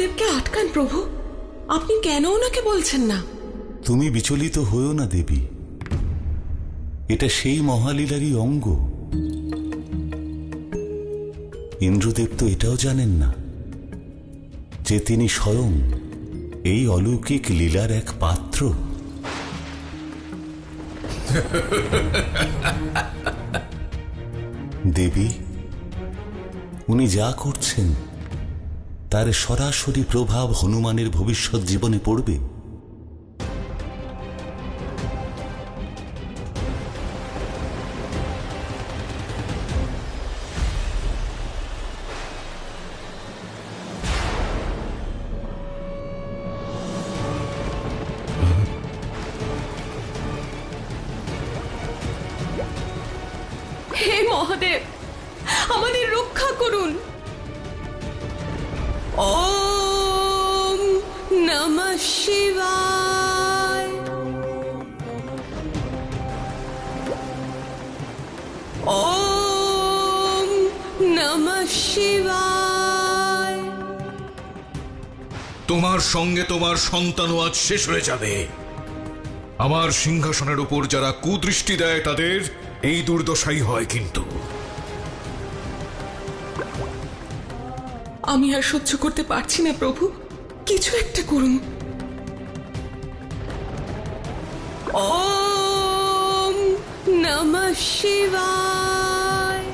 মহাদেবকে আটকান প্রভু। আপনি কেন ওনাকে বলছেন না? তুমি বিচলিত হয়েও না দেবী, এটা সেই মহালীলারই অঙ্গ। ইন্দ্রদেব তো এটাও জানেন না যে তিনি স্বয়ং এই অলৌকিক লীলার এক পাত্র। দেবী, উনি যা করছেন তার সরাসরি প্রভাব হনুমানের ভবিষ্যৎ জীবনে পড়বে। হে মহাদেব, আমাদের রক্ষা করুন। ওম নমঃ শিবায়। ওম নমঃ শিবায়। তোমার সঙ্গে তোমার সন্তানও আজ শেষ হয়ে যাবে। আমার সিংহাসনের উপর যারা কুদৃষ্টি দেয় তাদের এই দুর্দশাই হয়। কিন্তু আমি আর সহ্য করতে পারছি না প্রভু, কিছু একটা করুন। ওম নমঃ শিবায়।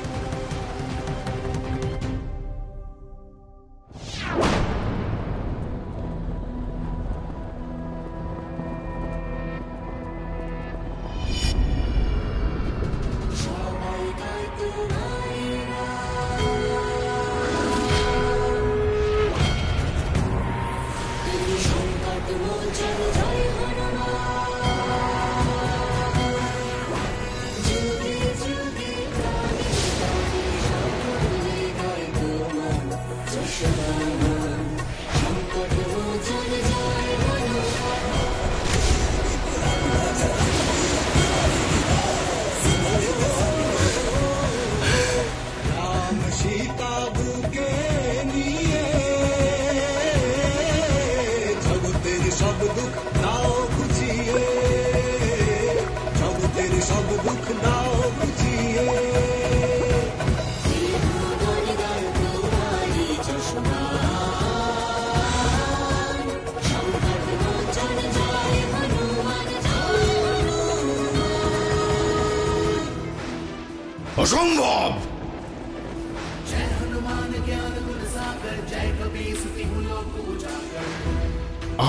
অসম্ভব!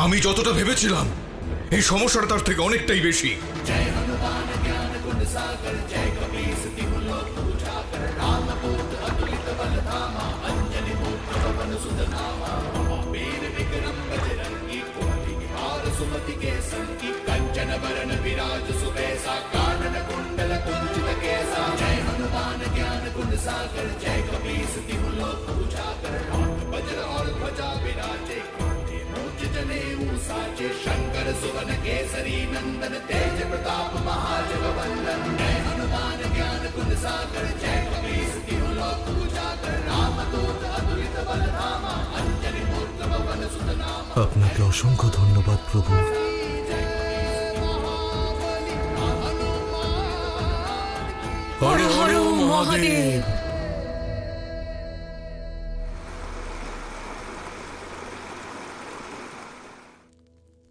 আমি যতটা ভেবেছিলাম এই সমস্যাটা তার থেকে অনেকটাই বেশি। शंकर सुवन केसरी नंदन तेज प्रताप महाजगवंदन। जय हनुमान ज्ञान गुण सागर जय कपीस तिहु लोक उजागर। रामदूत अतुलित बल धामा अंजनी पुत्र पवन सुत नामा। আপনাকে অসংখ্য ধন্যবাদ প্রভু। হর হর মহাদেব।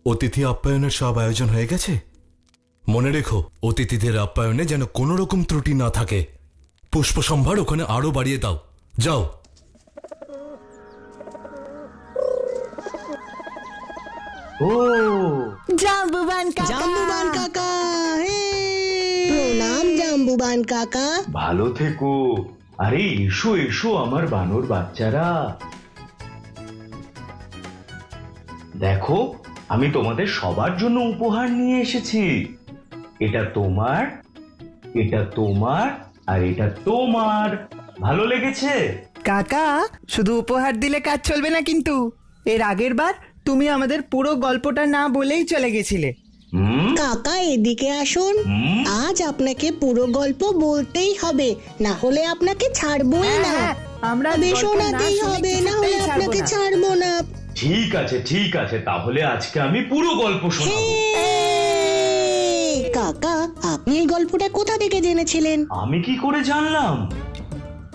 অতিথি আপ্যায়নের সব আয়োজন হয়ে গেছে। মনে রেখো, অতিথিদের আপ্যায়নে যেন কোনো রকম ত্রুটি না থাকে। পুষ্প সম্ভার ওখানে আরো বাড়িয়ে দাও। যাও। ও জাম্বুবান কাকা, জাম্বুবান কাকা, প্রণাম জাম্বুবান কাকা। ভালো থেকো। আরে এসো এসো আমার বানর বাচ্চারা, দেখো আমি তোমাদের সবার জন্য উপহার নিয়ে এসেছি। এটা তোমার, এটা তোমার, আর এটা তোমার। ভালো লেগেছে? কাকা, শুধু উপহার দিলে কাজ চলবে না কিন্তু। এর আগের বার তুমি আমাদের পুরো গল্পটা না বলেই চলে গেছিলে। কাকা এদিকে আসুন, আজ আপনাকে পুরো গল্প বলতেই হবে, না হলে আপনাকে ছাড়বোই না। আমরা শোনাতেই হবে, না হলে আপনাকে ছাড়বো না। ঠিক আছে, তাহলে আজকে আমি পুরো গল্প শোনাবো। কাকা, আপনি এই গল্পটা কোথা থেকে জেনেছিলেন? আমি কি করে জানলাম?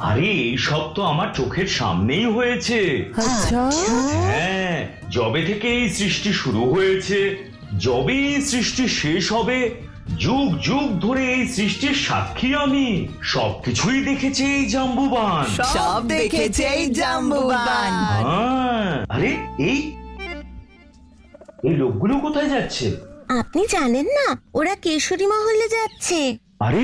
আরে এই সব তো আমার চোখের সামনেই হয়েছে। আচ্ছা, হ্যাঁ, যবে থেকে এই সৃষ্টি শুরু হয়েছে, যবে এই সৃষ্টি শেষ হবে, যুগ যুগ ধরে এই সৃষ্টির সাক্ষী আমি। সবকিছুই দেখেছে এই জাম্বুবান। সব দেখেছে এই জাম্বুবান। আরে এই লোকগুলো কোথায় যাচ্ছে? আপনি জানেন না, ওরা কেশরী মহলে যাচ্ছে। আরে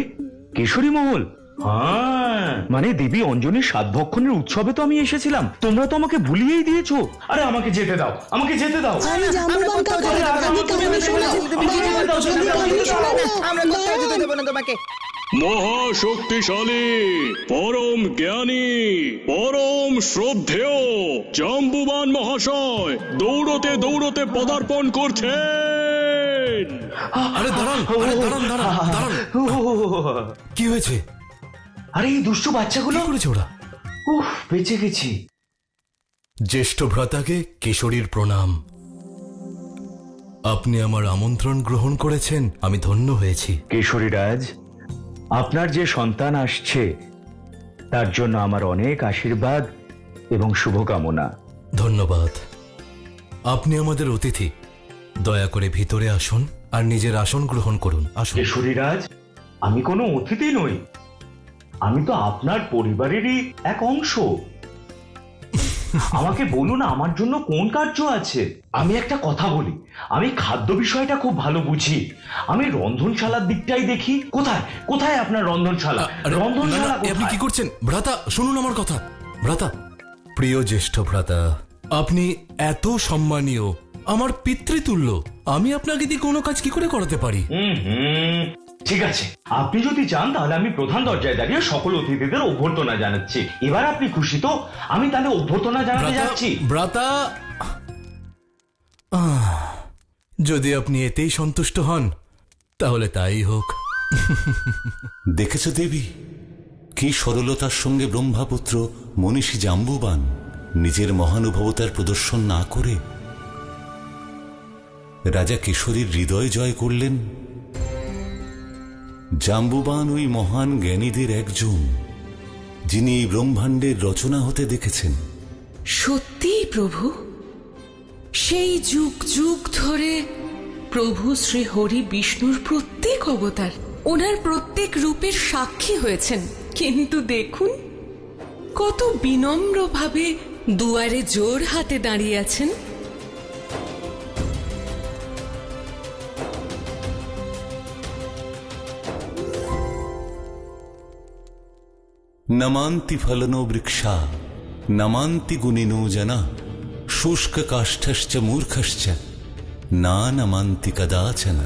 কেশরী মহল? হ্যাঁ, মানে দেবী অঞ্জনের সাতভক্ষণের উৎসবে তো আমি এসেছিলাম, তোমরা তো আমাকে ভুলিয়েই দিয়েছো। আরে আমাকে যেতে দাও, আমাকে যেতে দাও। আরে জাম্বুবান কাকা, আমি কাহিনী শোনাবো। আমরা কোথাও যেতে দেবো না তোমাকে। মহাশক্তিশালী, পরম জ্ঞানী, পরম শ্রদ্ধেয় জাম্বুবান মহাশয় দৌড়তে দৌড়তে পদার্পণ করছেন। আরে দাঁড়ান, দাঁড়ান। কি হয়েছে? আরে এই দুষ্ট বাচ্চাগুলো কি করেছে ওরা? উফ, বেঁচে গেছি। জ্যেষ্ঠ ভ্রাতাকে কেশরীর প্রণাম। আপনি আমার আমন্ত্রণ গ্রহণ করেছেন, আমি ধন্য হয়েছি। কেশরীরাজ, আপনার যে সন্তান আসছে তার জন্য আমার অনেক আশীর্বাদ এবং শুভকামনা। ধন্যবাদ। আপনি আমাদের অতিথি, দয়া করে ভিতরে আসুন আর নিজের আসন গ্রহণ করুন। আসুন। কেশরীরাজ, আমি কোনো অতিথি নই, আমি তো আপনার পরিবারেরই এক অংশ। আমাকে বলুন আমার জন্য কোন কার্য আছে। আমি একটা কথা বলি, আমি খাদ্য বিষয়টা খুব ভালো বুঝি, আমি রন্ধনশালার দিকটাই দেখি। কোথায় কোথায় আপনার রন্ধনশালা? রন্ধনশালা আপনি কি করছেন? ভ্রাতা শুনুন আমার কথা। ভ্রাতা, প্রিয় জ্যেষ্ঠ ভ্রাতা, আপনি এত সম্মানীয়, আমার পিতৃতুল্য, আমি আপনাকে দিয়ে কোনো কাজ কি করে করাতে পারি? ঠিক আছে, আপনি যদি চান তাহলে আমি প্রধান দরজায় দাঁড়িয়ে সকল অতিথিদের অভ্যর্থনা জানাচ্ছি। এবার আপনি খুশি তো? আমি তাহলে অভ্যর্থনা জানাতে যাচ্ছি। ভ্রাতা, যদি আপনি এতেই সন্তুষ্ট হন তাহলে তাই হোক। দেখেছ দেবী, কি সরলতার সঙ্গে ব্রহ্মাপুত্র মনীষী জাম্বুবান নিজের মহানুভবতার প্রদর্শন না করে রাজা কেশরীর হৃদয় জয় করলেন। জাম্বুবান ওই মহান জ্ঞানীদের একজন, যিনি এই ব্রহ্মাণ্ডের রচনা হতে দেখেছেন। সত্যিই প্রভু, সেই যুগ যুগ ধরে প্রভু শ্রী হরি বিষ্ণুর প্রত্যেক অবতার ওনার প্রত্যেক রূপের সাক্ষী হয়েছেন। কিন্তু দেখুন, কত বিনম্রভাবে দুয়ারে জোর হাতে দাঁড়িয়ে আছেন। নমান্তি ফলনো বৃক্ষা, নমান্তি গুণিনো জনা, শুষ্ক কাষ্ঠশ্চ মূর্খশ্চ না নমান্তি কদাচন।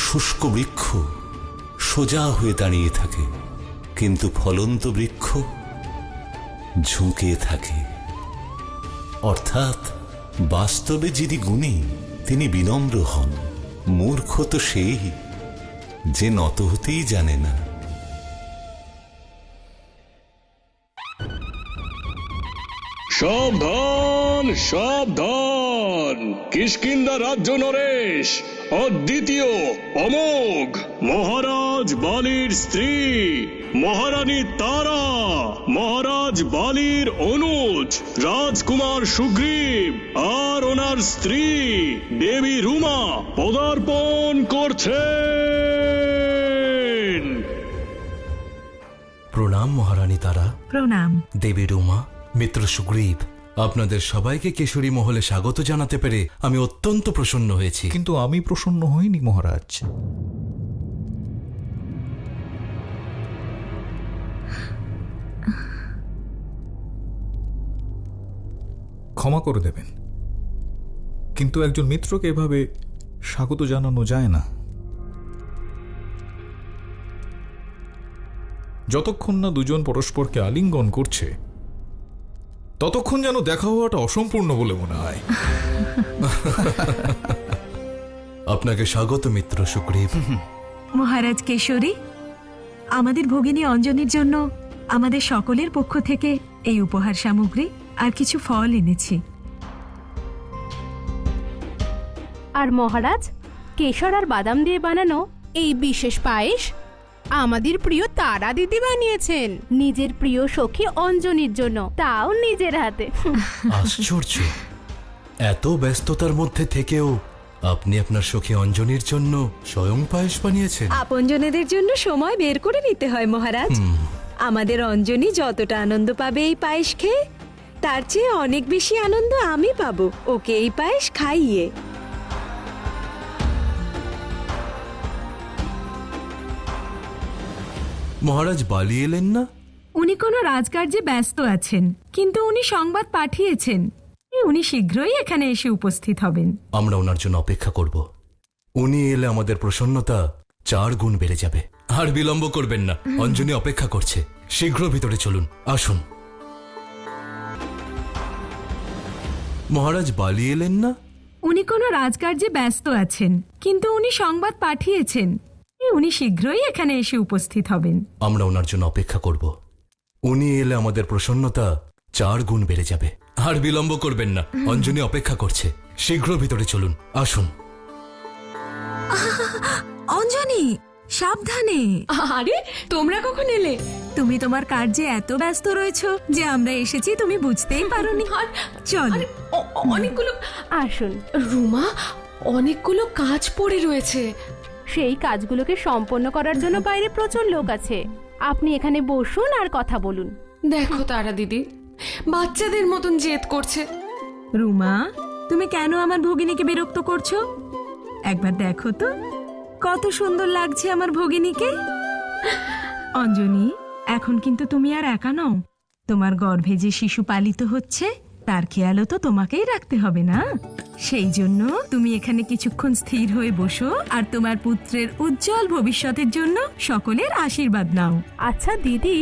শুষ্ক বৃক্ষ সোজা হয়ে দাঁড়িয়ে থাকে, কিন্তু ফলন্ত বৃক্ষ ঝুঁকে থাকে। অর্থাৎ বাস্তবে যিনি গুণী তিনি বিনম্র হন। মূর্খ তো সেই যে নত হতেই জানে না। সাবধান সাবধান, কিষ্কিন্ধা রাজ্য নরেশ অদ্বিতীয় অমোঘ মহারাজ বালির স্ত্রী মহারানী তারা, মহারাজ বালির অনুজ রাজকুমার সুগ্রীব আর ওনার স্ত্রী দেবী রুমা পদার্পণ করছেন। প্রণাম মহারানী তারা। প্রণাম দেবী রুমা, মিত্র সুগ্রীব, আপনাদের সবাইকে কেশরী মহলে স্বাগত জানাতে পেরে আমি অত্যন্ত প্রসন্ন হয়েছি। কিন্তু আমি প্রসন্ন হইনি মহারাজ। ক্ষমা করে দেবেন, কিন্তু একজন মিত্রকে এভাবে স্বাগত জানানো যায় না। যতক্ষণ না দুজন পরস্পরকে আলিঙ্গন করছে ততক্ষণ যেন দেখা হওয়াটা অসম্পূর্ণ বলে মনে হয়। আপনাকে স্বাগত মিত্র সুগ্রীব। মহারাজ কেশরী, আমাদের ভগিনী অঞ্জনীর জন্য আমাদের সকলের পক্ষ থেকে এই উপহার সামগ্রী। আর কিছু ফল এনেছি। আর মহারাজ, কেশর আর বাদাম দিয়ে বানানো এই বিশেষ পায়েস আমাদের প্রিয় তারা দিদি বানিয়েছেন নিজের প্রিয় সখী অঞ্জনির জন্য, তাও নিজের হাতে। আশ্চর্য, এত ব্যস্ততার মধ্যে থেকেও আপনি আপনার সখী অঞ্জনির জন্য স্বয়ং পায়েস বানিয়েছেন। আপনজনেদের জন্য সময় বের করে নিতে হয় মহারাজ। আমাদের অঞ্জনি যতটা আনন্দ পাবে এই পায়েস খেয়ে, তার চেয়ে অনেক বেশি আনন্দ আমি পাবো ওকে এই পায়েস খাইয়ে। মহারাজ বালি এলেন না? উনি কোনো রাজকার্যে ব্যস্ত আছেন, কিন্তু উনি সংবাদ পাঠিয়েছেন উনি শীঘ্রই এখানে এসে উপস্থিত হবেন। আমরা ওনার জন্য অপেক্ষা করব। উনি এলে আমাদের প্রসন্নতা 4 গুণ বেড়ে যাবে। আর বিলম্ব করবেন না, অঞ্জনি অপেক্ষা করছে। শীঘ্র ভিতরে চলুন, আসুন। মহারাজ বালি এলেন না? উনি কোনো রাজকার্যে ব্যস্ত আছেন, কিন্তু উনি সংবাদ পাঠিয়েছেন উনি শীঘ্রই এখানে এসে উপস্থিত হবেন। আমরা ওনার জন্য অপেক্ষা করব। উনি এলে আমাদের প্রসন্নতা 4 গুণ বেড়ে যাবে। আর বিলম্ব করবেন না, অঞ্জনি অপেক্ষা করছে। শীঘ্র ভিতরে চলুন, আসুন। অঞ্জনি, সাবধানে। আরে তোমরা কখন এলে? তুমি তোমার কার্যে এত ব্যস্ত রয়েছো যে আমরা এসেছি তুমি বুঝতেই পারোনি। চলো। অনেকগুলো আসুন রুমা, অনেকগুলো কাজ পড়ে রয়েছে। সেই কাজগুলোকে সম্পন্ন করার জন্য বাইরে প্রচুর লোক আছে। আপনি এখানে বসুন আর কথা বলুন। দেখো তারা দিদি বাচ্চাদের মতন জেদ করছে। রুমা, তুমি কেন আমার ভগিনীকে বিরক্ত করছো? একবার দেখো তো কত সুন্দর লাগছে আমার ভগিনীকে। অঞ্জনি, এখন কিন্তু তুমি আর একা নও। তোমার গর্ভে যে শিশু পালিত হচ্ছে তার খেয়ালও তো তোমাকেই রাখতে হবে না? সেই জন্য তুমি এখানে কিছুক্ষণ স্থির হয়ে বসো আর তোমার পুত্রের উজ্জ্বল ভবিষ্যতের জন্য সকলের আশীর্বাদ নাও। আচ্ছা দিদি,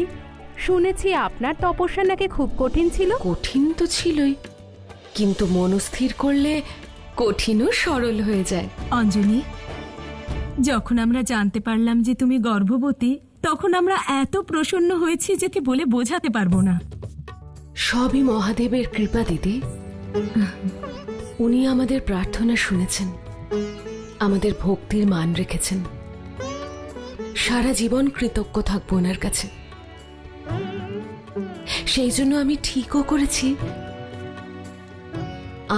শুনেছি আপনার তপস্যা নাকি খুব কঠিন ছিল। কঠিন তো ছিলই, কিন্তু মনস্থির করলে কঠিনও সরল হয়ে যায়। অঞ্জনি, যখন আমরা জানতে পারলাম যে তুমি গর্ভবতী, তখন আমরা এত প্রসন্ন হয়েছি যে বলে বোঝাতে পারবো না। সবই মহাদেবের কৃপা দিদি। উনি আমাদের প্রার্থনা শুনেছেন, আমাদের ভক্তির মান রেখেছেন। সারা জীবন কৃতজ্ঞ থাকবো ওনার কাছে। সেই জন্য আমি ঠিকও করেছি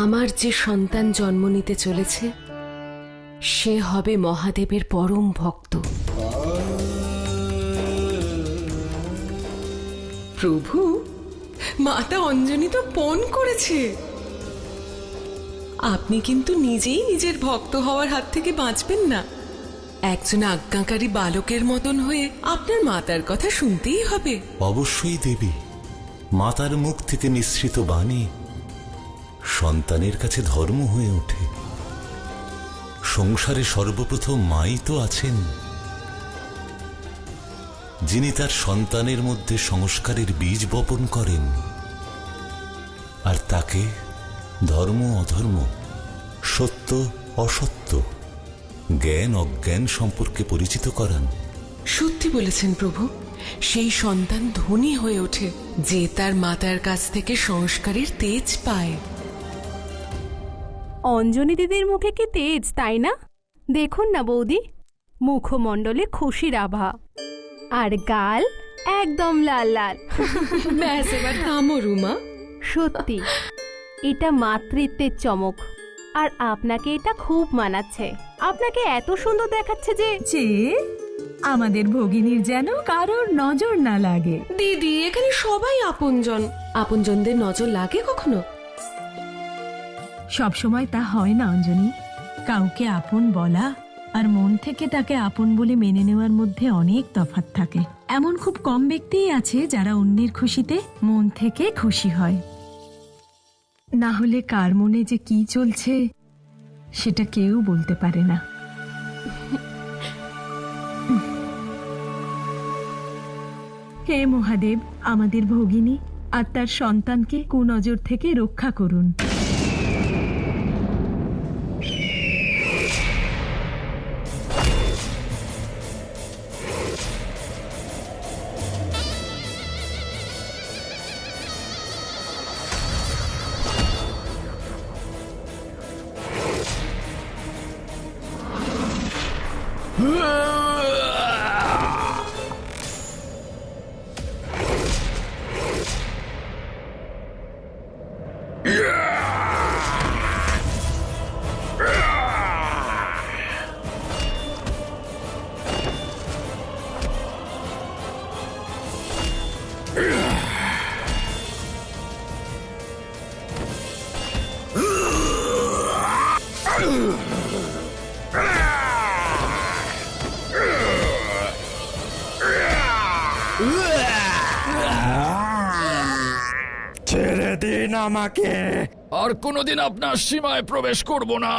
আমার যে সন্তান জন্ম নিতে চলেছে সে হবে মহাদেবের পরম ভক্ত। প্রভু, মাতা অঞ্জনি তো পণ করেছে। আপনি কিন্তু নিজেই নিজের ভক্ত হওয়ার হাত থেকে বাঁচবেন না। একজন আজ্ঞাকারী বালকের মতন হয়ে আপনার মাতার কথা শুনতেই হবে। অবশ্যই দেবী, মাতার মুখ থেকে নিঃসৃত বাণী সন্তানের কাছে ধর্ম হয়ে ওঠে। সংসারে সর্বপ্রথম মাই তো আছেন, যিনি তার সন্তানের মধ্যে সংস্কারের বীজ বপন করেন আর তাকে ধর্ম অধর্ম, সত্য অসত্য, জ্ঞান অজ্ঞান সম্পর্কে পরিচিত করান। সত্যি বলেছেন প্রভু, সেই সন্তান ধনী হয়ে ওঠে যে তার মাতার কাছ থেকে সংস্কারের তেজ পায়। অঞ্জনি দিদির মুখে কি তেজ, তাই না? দেখুন না বৌদি, মুখমণ্ডলে খুশির আভা আর গাল একদম লাল লাল। ব্যাস, এবার থামো রুমা। সত্যি এটা মাতৃত্বের চমক। আর আপনাকে এটা খুব মানাচ্ছে। আপনাকে এত সুন্দর দেখাচ্ছে যে আমাদের ভগিনীর যেন কারোর নজর না লাগে। দিদি, এখানে সবাই আপনজন। আপনজনদের নজর লাগে কখনো? সব সময় তা হয় না অঞ্জনি। কাউকে আপন বলা আর মন থেকে তাকে আপন বলে মেনে নেওয়ার মধ্যে অনেক তফাৎ থাকে। এমন খুব কম ব্যক্তিই আছে যারা অন্যের খুশিতে মন থেকে খুশি হয়। না হলে কার মনে যে কি চলছে সেটা কেউ বলতে পারে না। হে মহাদেব, আমাদের ভগিনী আর তার সন্তানকে কুনজর থেকে রক্ষা করুন। ছেড়ে দিন আমাকে। আর কোনোদিন আপনার সীমায় প্রবেশ করব না।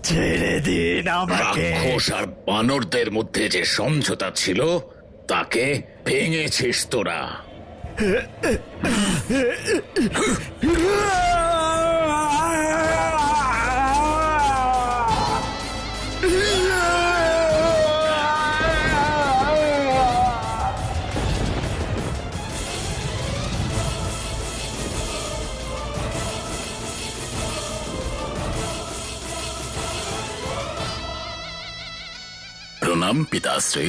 ছেড়ে দিন আমাকে। রাক্ষস আর বানরদের মধ্যে যে সমঝোতা ছিল তাকে ভেঙেছিস তোরা। প্রণাম পিতাশ্রী।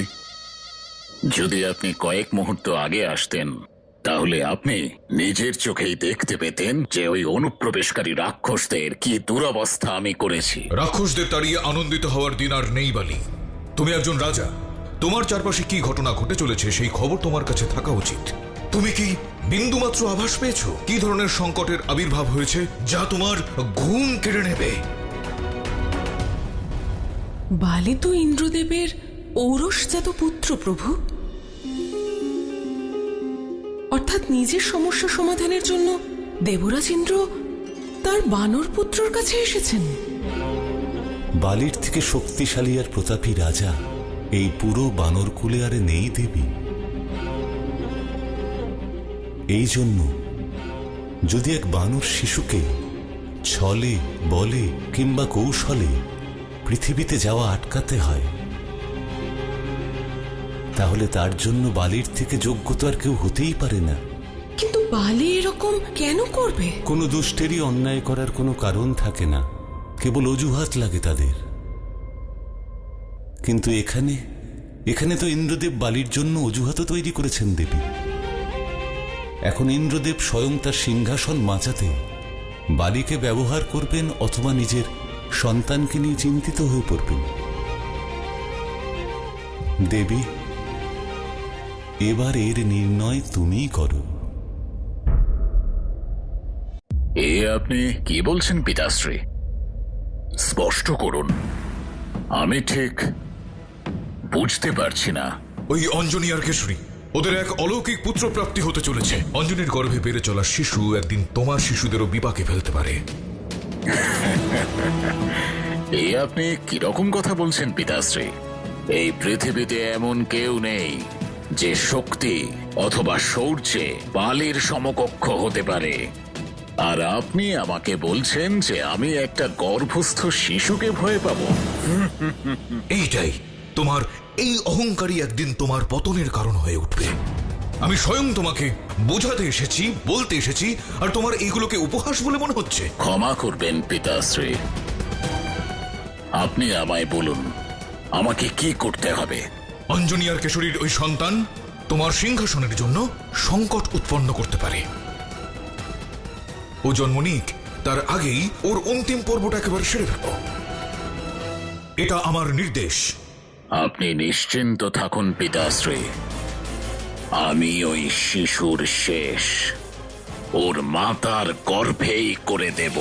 যদি আপনি কয়েক মুহূর্ত আগে আসতেন তাহলে আপনি নিজের চোখেই দেখতে পেতেন যে ওই অনুপ্রবেশকারী রাক্ষসদের কি দুরবস্থা আমি করেছি। রাক্ষসদের তাড়িয়ে আনন্দিত হওয়ার দিন আর নেই বালি। তুমি একজন রাজা, তোমার চারপাশে কি ঘটনা ঘটে চলেছে সেই খবর তোমার কাছে থাকা উচিত। তুমি কি বিন্দুমাত্র আভাস পেয়েছো কি ধরনের সংকটের আবির্ভাব হয়েছে যা তোমার ঘুম কেড়ে নেবে? বালি তো ইন্দ্রদেবের ঔরসজাত পুত্র প্রভু, অর্থাৎ নিজের সমস্যা সমাধানের জন্য দেবরাজ ইন্দ্র তার বানর পুত্রর কাছে এসেছেন। বালির থেকে শক্তিশালী আর প্রতাপী রাজা এই পুরো বানর কুলে আরে নেই দেবী। এই জন্য যদি এক বানর শিশুকে ছলে বলে কিংবা কৌশলে পৃথিবীতে যাওয়া আটকাতে হয়, তাহলে তার জন্য বালির থেকে যোগ্য তো আর কেউ হতেই পারে না। কিন্তু বালি এরকম কেন করবে? কোনো দুষ্টেরই অন্যায় করার কোনো কারণ থাকে না, কেবল অজুহাত লাগে তাদের। কিন্তু এখানে তো ইন্দ্রদেব বালির জন্য অজুহাতও তৈরি করেছেন দেবী। এখন ইন্দ্রদেব স্বয়ং তার সিংহাসন বাঁচাতে বালিকে ব্যবহার করবেন অথবা নিজের সন্তানকে নিয়ে চিন্তিত হয়ে পড়বেন। দেবী, এবার এর নির্ণয় তুমিই করো। এ আপনি কি বলছেন পিতাশ্রী? স্পষ্ট করুন, আমি ঠিক বুঝতে পারছি না। ওই অঞ্জনী আর কেশরী, ওদের এক অলৌকিক পুত্র প্রাপ্তি হতে চলেছে। অঞ্জনীর গর্ভে বেড়ে চলা শিশু একদিন তোমার শিশুদেরও বিপাকে ফেলতে পারে। এ আপনি কিরকম কথা বলছেন পিতাশ্রী? এই পৃথিবীতে এমন কেউ নেই যে শক্তি অথবা শৌর্যে বালির সমকক্ষ হতে পারে। আর আপনি আমাকে বলছেন যে আমি একটা গর্ভস্থ শিশুকে ভয় পাবো? এইটাই তোমার এই অহংকারী একদিন তোমার পতনের কারণ হয়ে উঠবে। আমি স্বয়ং তোমাকে বোঝাতে এসেছি, বলতে এসেছি, আর তোমার এইগুলোকে উপহাস বলে মনে হচ্ছে। ক্ষমা করবেন পিতাশ্রী, আপনি আমায় বলুন আমাকে কি করতে হবে। অঞ্জনী আর কেশরীর ওই সন্তান তোমার সিংহাসনের জন্য সংকট উৎপন্ন করতে পারে। ও জন্ম নিক, তার আগেই ওর অন্তিম পর্বটা একেবারে সেরে ফেলো। এটা আমার নির্দেশ। আপনি নিশ্চিন্ত থাকুন পিতাশ্রী, আমি ওই শিশুর শেষ ওর মাতার গর্ভেই করে দেব।